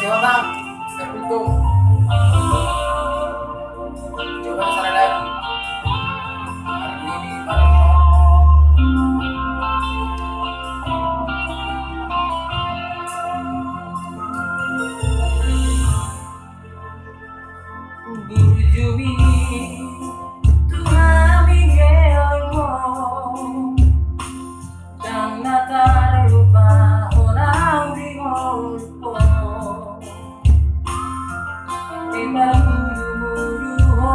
Siapa bang? Assalamualaikum. Coba saran lagi. Hari ini malam Burjumi Tuhan minggelmu dan nata lupa orang di mulutku di bulu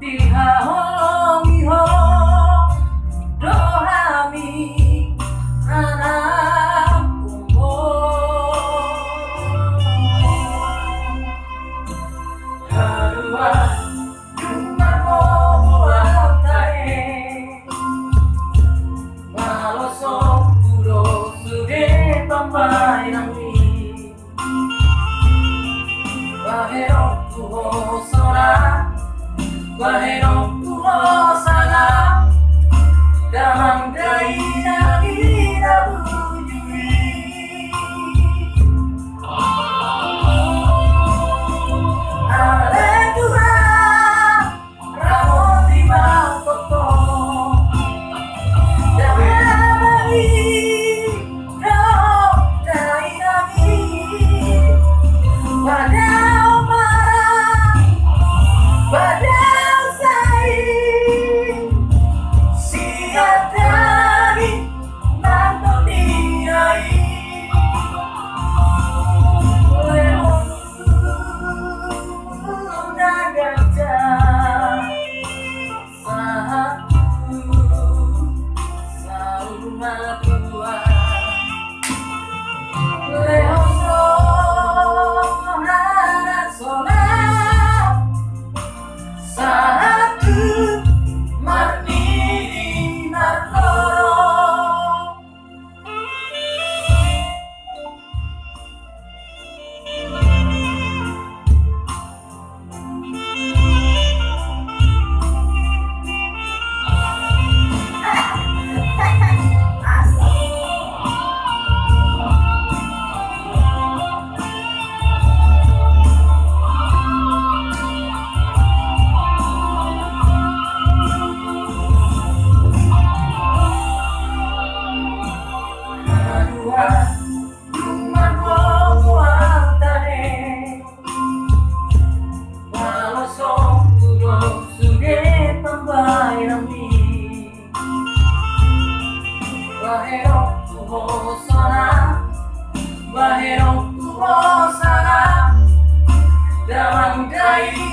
di hahongi dohami anakku harua cuma mau tae malosok puro sude pambai nami bahero tuho sora bahero tuho sana damang dai nagi bujui ale Tuhan ramoti bakoto damai do dai nagi badau marah badau sai siatari manto dirai leon nagaja satu sauma tua leon satu marni narloro Bahero tuho sana damang dai